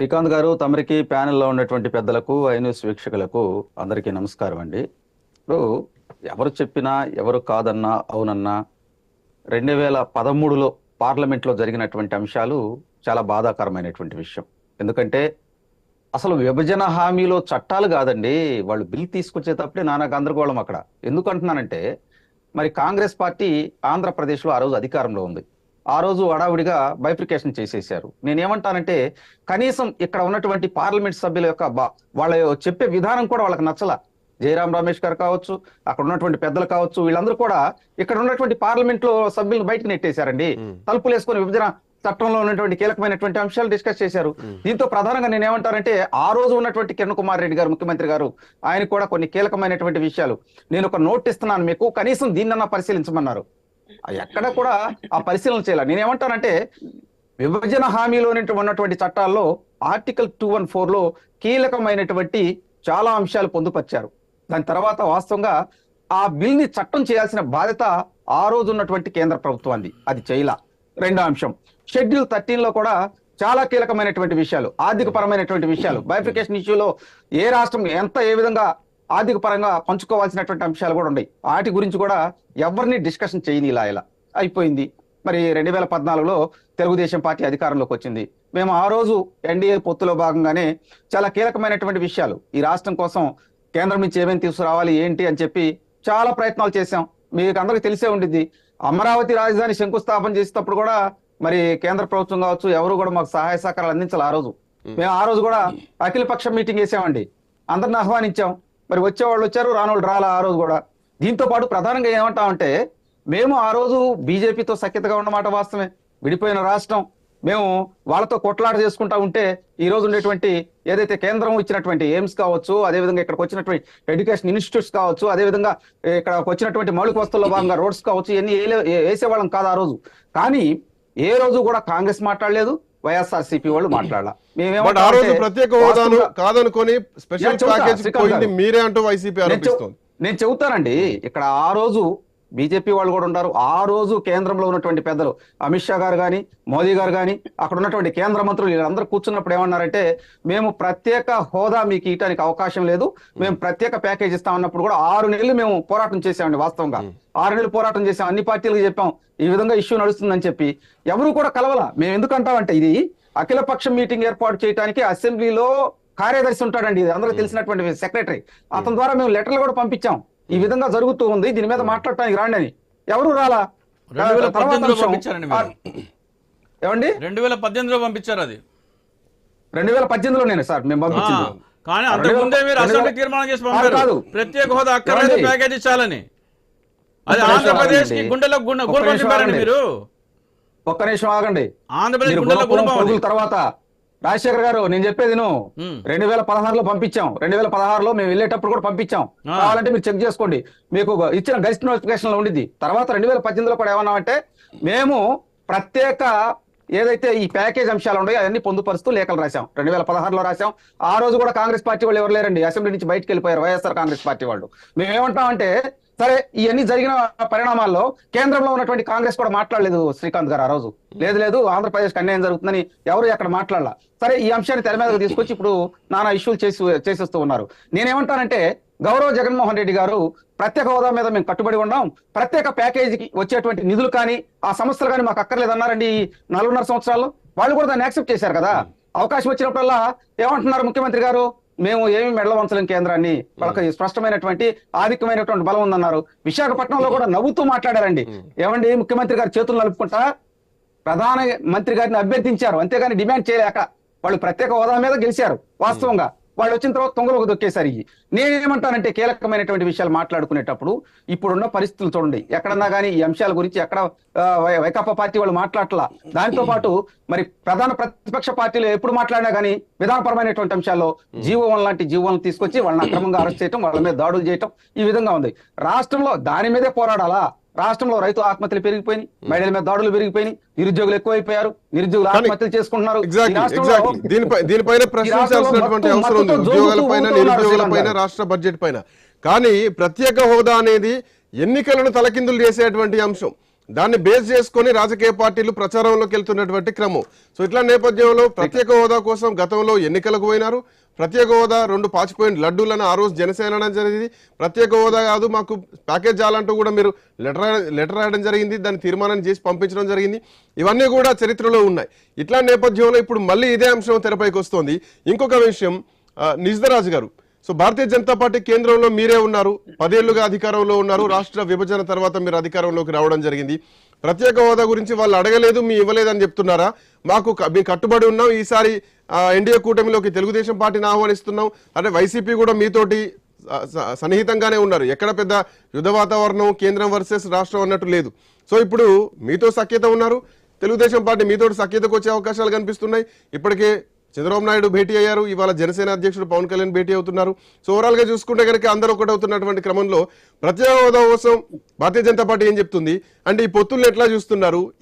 శ్రీకాంత్ గారు, తమరికి ప్యానెల్లో ఉన్నటువంటి పెద్దలకు, ఐ న్యూస్ వీక్షకులకు అందరికీ నమస్కారం అండి. ఇప్పుడు ఎవరు చెప్పినా, ఎవరు కాదన్నా, అవునన్నా 2013లో పార్లమెంట్లో జరిగినటువంటి అంశాలు చాలా బాధాకరమైనటువంటి విషయం. ఎందుకంటే అసలు విభజన హామీలో చట్టాలు కాదండి, వాళ్ళు బిల్ తీసుకొచ్చేటప్పుడే నానా గందరగోళం అక్కడ. ఎందుకు అంటున్నానంటే, మరి కాంగ్రెస్ పార్టీ ఆంధ్రప్రదేశ్లో ఆ రోజు అధికారంలో ఉంది. ఆ రోజు హడావుడిగా బైఫ్రికేషన్ చేసేసారు. నేనేమంటానంటే, కనీసం ఇక్కడ ఉన్నటువంటి పార్లమెంట్ సభ్యుల యొక్క వాళ్ళ చెప్పే విధానం కూడా వాళ్ళకి నచ్చల. జయరాం రమేష్ గారు కావచ్చు, అక్కడ ఉన్నటువంటి పెద్దలు కావచ్చు, వీళ్ళందరూ కూడా ఇక్కడ ఉన్నటువంటి పార్లమెంట్ లో సభ్యులను బయటకు నెట్టేశారండి. తలుపులు వేసుకొని విభజన చట్టంలో ఉన్నటువంటి కీలకమైనటువంటి అంశాలు డిస్కస్ చేశారు. దీంతో ప్రధానంగా నేనేమంటానంటే, ఆ రోజు ఉన్నటువంటి కిరణ్ కుమార్ రెడ్డి గారు, ముఖ్యమంత్రి గారు, ఆయన కూడా కొన్ని కీలకమైనటువంటి విషయాలు, నేను ఒక నోట్ ఇస్తున్నాను మీకు, కనీసం దీన్నన్నా పరిశీలించమన్నారు. ఎక్కడ కూడా ఆ పరిశీలన చేయాలి. నేనేమంటానంటే, విభజన హామీలో ఉన్నటువంటి చట్టాల్లో ఆర్టికల్ 214లో కీలకమైనటువంటి చాలా అంశాలు పొందుపరిచారు. దాని తర్వాత వాస్తవంగా ఆ బిల్ ని చట్టం చేయాల్సిన బాధ్యత ఆ రోజు ఉన్నటువంటి కేంద్ర ప్రభుత్వాన్ని, అది చేయలా. రెండో అంశం, షెడ్యూల్ 13లో కూడా చాలా కీలకమైనటువంటి విషయాలు, ఆర్థిక పరమైనటువంటి విషయాలు, బైఫికేషన్ ఇష్యూలో ఏ రాష్ట్రం ఏ విధంగా ఆర్థిక పరంగా పంచుకోవాల్సినటువంటి అంశాలు కూడా ఉన్నాయి. వాటి గురించి కూడా ఎవరిని డిస్కషన్ చేయని ఇలా అయిపోయింది. మరి 2014లో తెలుగుదేశం పార్టీ అధికారంలోకి వచ్చింది. మేము ఆ రోజు ఎన్డీఏ పొత్తులో భాగంగానే చాలా కీలకమైనటువంటి విషయాలు, ఈ రాష్ట్రం కోసం కేంద్రం నుంచి ఏమేమి తీసుకురావాలి ఏంటి అని చెప్పి చాలా ప్రయత్నాలు చేశాం. మీకు అందరికీ తెలిసే ఉండిద్ది. అమరావతి రాజధాని శంకుస్థాపన చేసేటప్పుడు కూడా మరి కేంద్ర ప్రభుత్వం కావచ్చు, ఎవరు కూడా మాకు సహాయ సహకారాలు అందించాలి. ఆ రోజు మేము ఆ రోజు కూడా అఖిల పక్షం మీటింగ్ వేసామండి, అందరిని ఆహ్వానించాం. మరి వచ్చేవాళ్ళు వచ్చారు, రానోళ్ళు రాలా. ఆ రోజు కూడా దీంతో పాటు ప్రధానంగా ఏమంటామంటే, మేము ఆ రోజు బీజేపీతో సఖ్యతగా ఉన్నమాట వాస్తవమే. విడిపోయిన రాష్ట్రం, మేము వాళ్ళతో కొట్లాట చేసుకుంటా ఉంటే ఈ రోజు ఉండేటువంటి ఏదైతే కేంద్రం ఇచ్చినటువంటి ఎయిమ్స్ కావచ్చు, అదేవిధంగా ఇక్కడికి వచ్చినటువంటి ఎడ్యుకేషన్ ఇన్స్టిట్యూట్స్ కావచ్చు, అదేవిధంగా ఇక్కడ వచ్చినటువంటి మౌలిక వస్తువుల్లో భాగంగా రోడ్స్ కావచ్చు, ఇవన్నీ వేసేవాళ్ళం కాదు ఆ రోజు. కానీ ఏ రోజు కూడా కాంగ్రెస్ మాట్లాడలేదు, వైఎస్ఆర్సీపీ వాళ్ళు మాట్లాడాల. ప్రత్యేక హోదాను కాదనుకొని స్పెషల్ ప్యాకేజ్ పోయింది మీరే అంటూ వైసీపీ ఆరోపిస్తోంది. నేను చెబుతానండి, ఇక్కడ ఆ రోజు బీజేపీ వాళ్ళు కూడా ఉన్నారు. ఆ రోజు కేంద్రంలో ఉన్నటువంటి పెద్దలు అమిత్ షా గారు కానీ, మోదీ గారు కానీ, అక్కడ ఉన్నటువంటి కేంద్ర మంత్రులు వీళ్ళందరూ కూర్చున్నప్పుడు ఏమన్నారంటే, మేము ప్రత్యేక హోదా మీకు ఇవ్వడానికి అవకాశం లేదు, మేము ప్రత్యేక ప్యాకేజ్ ఇస్తామన్నప్పుడు కూడా 6 నెలలు మేము పోరాటం చేసామండి. వాస్తవంగా 6 నెలలు పోరాటం చేసాం, అన్ని పార్టీలకు చెప్పాం ఈ విధంగా ఇష్యూ నడుస్తుందని చెప్పి. ఎవరు కూడా కలవల. మేము ఎందుకంటామంటే, ఇది అఖిల పక్షం మీటింగ్ ఏర్పాటు చేయడానికి అసెంబ్లీలో కార్యదర్శి ఉంటాడండి, ఇది అందరూ తెలిసినటువంటి సెక్రటరీ, అతని ద్వారా మేము లెటర్లు కూడా పంపించాం, ఈ విధంగా జరుగుతూ ఉంది, దీని మీద మాట్లాడటానికి రాండి అని. ఎవరు రాలా. 2018లో పంపించారు. అది 2018లోనే సార్ మేము పంపించింది. కానీ అంతకుముందే మీరు అసెంబ్లీ తీర్మానం చేసి పంపారు, ప్రత్యేక హోదా అక్కర్లేదు, ప్యాకేజ్ ఇచ్చాలని. అది ఆంధ్రప్రదేశ్ కి గుండెలో గుండె. మీరు ఒక్క నిమిషం ఆగండి. ఆంధ్రప్రదేశ్ గుండెలో తర్వాత రాజశేఖర్ గారు, నేను చెప్పేది 2016లో పంపించాం. 2016లో మేము వెళ్ళేటప్పుడు కూడా పంపించాం, కావాలంటే మీరు చెక్ చేసుకోండి, మీకు ఇచ్చిన గెస్ట్ నోటిఫికేషన్ లో ఉండిద్ది. తర్వాత 2018లో కూడా ఏమన్నామంటే, మేము ప్రత్యేక ఏదైతే ఈ ప్యాకేజ్ అంశాలు ఉన్నాయో అవన్నీ పొందుపరుస్తూ లేఖలు రాశాం. 2016లో రాశాం. ఆ రోజు కూడా కాంగ్రెస్ పార్టీ వాళ్ళు ఎవరు లేరండి, అసెంబ్లీ నుంచి బయటకు వెళ్ళిపోయారు వైఎస్ఆర్ కాంగ్రెస్ పార్టీ వాళ్ళు. మేము ఏమంటామంటే, సరే ఇవన్నీ జరిగిన పరిణామాల్లో కేంద్రంలో ఉన్నటువంటి కాంగ్రెస్ కూడా మాట్లాడలేదు శ్రీకాంత్ గారు. ఆ రోజు లేదు ఆంధ్రప్రదేశ్ కి అన్యాయం జరుగుతుందని ఎవరు అక్కడ మాట్లాడాల. సరే ఈ అంశాన్ని తెర మీదకి తీసుకొచ్చి ఇప్పుడు నానా ఇష్యూలు చేసేస్తూ ఉన్నారు. నేనేమంటానంటే, గౌరవ జగన్మోహన్ రెడ్డి గారు ప్రత్యేక హోదా మీద మేము కట్టుబడి ఉన్నాం, ప్రత్యేక ప్యాకేజీకి వచ్చేటువంటి నిధులు కానీ ఆ సంస్థలు కానీ మాకు అక్కర్లేదన్నారండి. ఈ 4.5 సంవత్సరాలు వాళ్ళు కూడా దాన్ని యాక్సెప్ట్ చేశారు కదా. అవకాశం వచ్చినప్పుడల్లా ఏమంటున్నారు ముఖ్యమంత్రి గారు, మేము ఏమి మెడల వంచలేం కేంద్రాన్ని, వాళ్ళకి స్పష్టమైనటువంటి ఆధిక్యమైనటువంటి బలం ఉందన్నారు. విశాఖపట్నంలో కూడా నవ్వుతూ మాట్లాడారండి. ఏమండి, ముఖ్యమంత్రి గారు చేతులు నలుపుకుంటా ప్రధాన మంత్రి గారిని అభ్యర్థించారు, అంతేగాని డిమాండ్ చేయలేక. వాళ్ళు ప్రత్యేక హోదా మీద గెలిచారు. వాస్తవంగా వాళ్ళు వచ్చిన తర్వాత తొంగలోకి దొక్కేశారు. నేనేమంటానంటే, కీలకమైనటువంటి విషయాలు మాట్లాడుకునేటప్పుడు ఇప్పుడున్న పరిస్థితులు చూడండి, ఎక్కడన్నా కానీ ఈ అంశాల గురించి ఎక్కడ వైకాపా పార్టీ వాళ్ళు మాట్లాడట్లా. దాంతో పాటు మరి ప్రధాన ప్రతిపక్ష పార్టీలు ఎప్పుడు మాట్లాడినా కానీ విధానపరమైనటువంటి అంశాల్లో జీవోవన్ లాంటి జీవోలను తీసుకొచ్చి వాళ్ళని అక్రమంగా అరెస్ట్ చేయటం, వాళ్ళ మీద దాడులు చేయటం, ఈ విధంగా ఉంది. రాష్ట్రంలో దాని మీదే పోరాడాలా? రాష్ట్రంలో రైతు ఆత్మహత్యలు పెరిగిపోయినాయి, మహిళల మీద దాడులు పెరిగిపోయినాయి, నిరుద్యోగులు ఎక్కువైపోయారు, నిరుద్యోగులు ఆత్మహత్యలు చేసుకుంటున్నారు. దీనిపైన ప్రశ్నించాల్సినటువంటి అవసరం ఉంది, ఉద్యోగాలపైన, నిరుద్యోగులపైన, రాష్ట్ర బడ్జెట్ పైన. కానీ ప్రత్యేక హోదా అనేది ఎన్నికలను తలకిందులు చేసేటువంటి అంశం. దాన్ని బేస్ చేసుకొని రాజకీయ పార్టీలు ప్రచారంలోకి వెళ్తున్నటువంటి క్రమం. సో ఇట్లా నేపథ్యంలో ప్రత్యేక హోదా కోసం గతంలో ఎన్నికలకు పోయినారు. ప్రత్యేక హోదా 2 పాచిపోయిన లడ్డూలను ఆ రోజు జనసేన అనడం జరిగింది. ప్రత్యేక హోదా కాదు మాకు ప్యాకేజ్ చాలంటూ కూడా మీరు లెటర్ రాయడం జరిగింది. దాన్ని తీర్మానం చేసి పంపించడం జరిగింది. ఇవన్నీ కూడా చరిత్రలో ఉన్నాయి. ఇట్లా నేపథ్యంలో ఇప్పుడు మళ్ళీ ఇదే అంశం తెరపైకి వస్తోంది. ఇంకొక విషయం, నిజదరాజు గారు, సో భారతీయ జనతా పార్టీ కేంద్రంలో మీరే ఉన్నారు, 10 ఏళ్లుగా అధికారంలో ఉన్నారు. రాష్ట్ర విభజన తర్వాత మీరు అధికారంలోకి రావడం జరిగింది. ప్రత్యేక హోదా గురించి వాళ్ళు అడగలేదు, మీ ఇవ్వలేదని చెప్తున్నారా? మీ కట్టుబడి ఉన్నాం, ఈసారి ఎన్డీఏ కూటమిలోకి తెలుగుదేశం పార్టీని ఆహ్వానిస్తున్నాం, అంటే వైసీపీ కూడా మీతోటి సన్నిహితంగానే ఉన్నారు. ఎక్కడ పెద్ద యుద్ధ వాతావరణం కేంద్రం వర్సెస్ రాష్ట్రం అన్నట్టు లేదు. సో ఇప్పుడు మీతో సఖ్యత ఉన్నారు, తెలుగుదేశం పార్టీ మీతో సఖ్యతకు వచ్చే అవకాశాలు కనిపిస్తున్నాయి. ఇప్పటికే చంద్రబాబు నాయుడు భేటీ అయ్యారు, ఇవాళ జనసేన అధ్యక్షుడు పవన్ కళ్యాణ్ భేటీ అవుతున్నారు. సో ఓవరాల్ గా చూసుకుంటే కనుక అందరూ ఒకటి అవుతున్నటువంటి క్రమంలో ప్రత్యేక హోదా కోసం భారతీయ జనతా పార్టీ ఏం చెప్తుంది అంటే ఈ పొత్తుల్ని ఎట్లా చూస్తున్నారు?